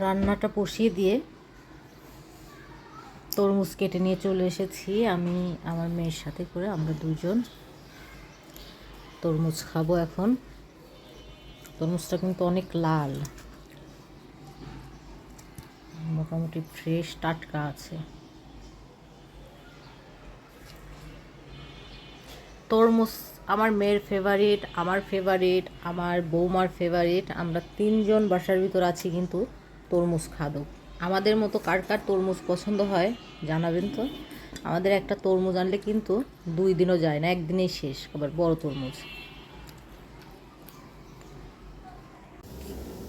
রান্নাটা বসিয়ে দিয়ে তরমুজ কেটে নিয়ে চলে এসেছি আমি আমার মেয়ের সাথে করে। আমরা দুজন তরমুজ খাবো এখন। তরমুজটা কিন্তু অনেক লাল, মোটামুটি ফ্রেশ টাটকা আছে। তরমুজ আমার মেয়ের ফেভারিট, আমার ফেভারিট, আমার বৌমার ফেভারিট। আমরা তিনজন বাসার ভিতর আছি কিন্তু তরমুজ খাবো। আমাদের মতো কার কার তরমুজ পছন্দ হয় জানাবেন তো। আমাদের একটা তরমুজ আনলে কিন্তু 2 দিনও যায় না, একদিনেই শেষ। আবার বড় তরমুজ।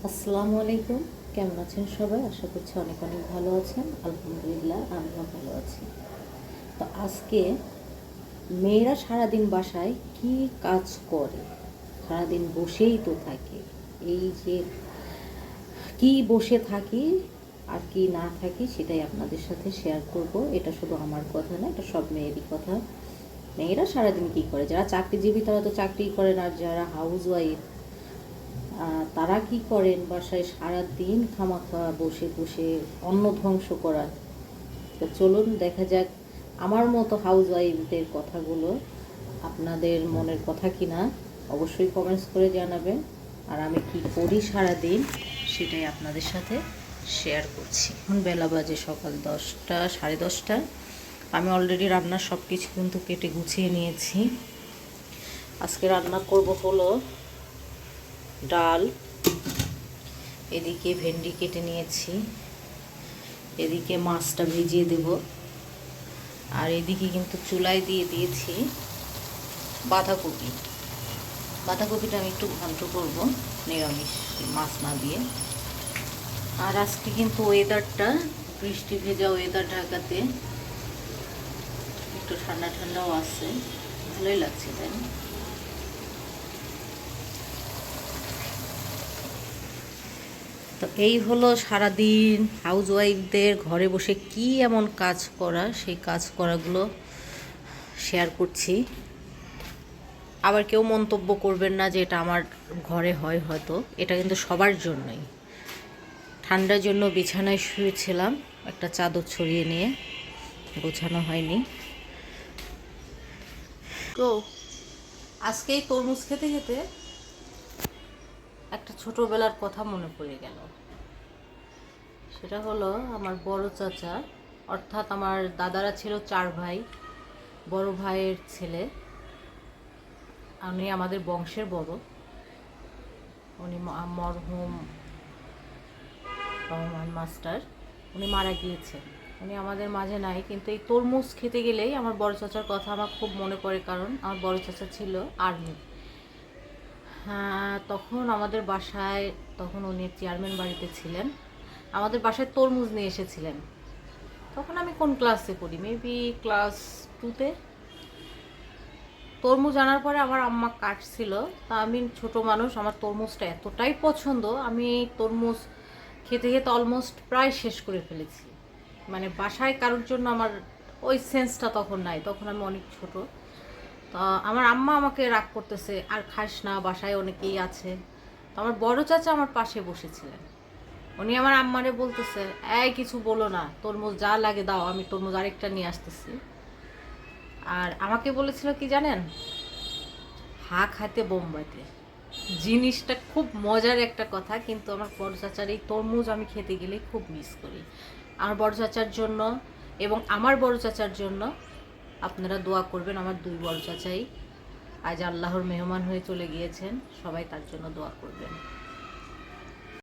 আসসালামু আলাইকুম, কেমন আছেন সবাই? আশা করছি অনেক অনেক ভালো আছেন। আলহামদুলিল্লাহ আমিও ভালো আছি। তো আজকে মেয়েরা সারাদিন বাসায় কি কাজ করে? সারাদিন বসেই তো থাকে। এই যে কি বসে থাকি আর কি না থাকি সেটাই আপনাদের সাথে শেয়ার করব। এটা শুধু আমার কথা না, এটা সব মেয়েরই কথা। মেয়েরা সারাদিন কি করে? যারা চাকরিজীবী তারা তো চাকরি করেন, আর যারা হাউস ওয়াইফ তারা কি করেন বাসায় সারাদিন খামাখা বসে বসে অন্ন ধ্বংস করা। তো চলুন দেখা যাক আমার মতো হাউস ওয়াইফদের কথাগুলো আপনাদের মনের কথা কিনা অবশ্যই কমেন্টস করে জানাবেন। আর আমি কি করি সারাদিন সেটাই আপনাদের সাথে শেয়ার করছি। এখন বেলা বাজে সকাল 10টা, 10:30। আমি অলরেডি রান্নার সব কিছু কিন্তু কেটে গুছিয়ে নিয়েছি। আজকে রান্না করব হলো ডাল, এদিকে ভেন্ডি কেটে নিয়েছি, এদিকে মাছটা ভিজিয়ে দেব, আর এদিকে কিন্তু চুলায় দিয়ে দিয়েছি বাঁধাকপি। বাঁধাকপিটা আমি একটু ঘন্ট করব নিরামিষ, মাছ না দিয়ে। আর আজকে কিন্তু ওয়েদারটা বৃষ্টি ভেজা ওয়েদার, ঢাকাতে একটু ঠান্ডা ঠান্ডাও আছে, ভালোই লাগছে তাই না? তো এই হলো সারাদিন হাউস ওয়াইফদের ঘরে বসে কি এমন কাজ করা, সেই কাজ করাগুলো শেয়ার করছি। আবার কেউ মন্তব্য করবেন না যে এটা আমার ঘরে হয়, হয়তো এটা কিন্তু সবার জন্যই। ঠান্ডার জন্য বিছানায় শুয়েছিলাম একটা চাদর ছড়িয়ে নিয়ে, গোছানো হয়নি। তো আজকে এই তরমুজ খেতে খেতে একটা ছোটবেলার কথা মনে পড়ে গেল। সেটা হলো আমার বড় চাচা, অর্থাৎ আমার দাদারা ছিল 4 ভাই, বড় ভাইয়ের ছেলে। উনি আমাদের বংশের বড়। উনি মরহুম রহমান মাস্টার, উনি মারা গিয়েছেন। উনি আমাদের মাঝে নাই, কিন্তু এই তরমুজ খেতে গেলেই আমার বড় চাচার কথা আমার খুব মনে পড়ে, কারণ আমার বড় চাচা ছিল আর্মি। হ্যাঁ, তখন আমাদের বাসায়, তখন উনি চেয়ারম্যান বাড়িতে ছিলেন, আমাদের বাসায় তরমুজ নিয়ে এসেছিলেন। তখন আমি কোন ক্লাসে পড়ি, মেবি ক্লাস 2-তে। তরমুজ আনার পরে আমার আম্মা কাটছিল, তা আমি ছোট মানুষ, আমার তরমুজটা এতটাই পছন্দ, আমি তরমুজ খেতে খেতে অলমোস্ট প্রায় শেষ করে ফেলেছি। মানে বাসায় কারোর জন্য আমার ওই সেন্সটা তখন নাই, তখন আমি অনেক ছোট। তা আমার আম্মা আমাকে রাগ করতেছে, আর খাস না, বাসায় অনেকেই আছে। তো আমার বড় চাচা আমার পাশে বসেছিলেন, উনি আমার আম্মারে বলতেছে, এই কিছু বলো না, তরমুজ যা লাগে দাও, আমি তরমুজ আরেকটা নিয়ে আসতেছি। আর আমাকে বলেছিল কি জানেন, হা খাইতে বোম্বাইতে। জিনিসটা খুব মজার একটা কথা, কিন্তু আমার বড় চাচার এই তরমুজ আমি খেতে গেলে খুব মিস করি। আমার বড় চাচার জন্য এবং আমার বড় চাচার জন্য আপনারা দোয়া করবেন। আমার 2 বড় চাচাই আজ আল্লাহর মেহমান হয়ে চলে গিয়েছেন, সবাই তার জন্য দোয়া করবেন।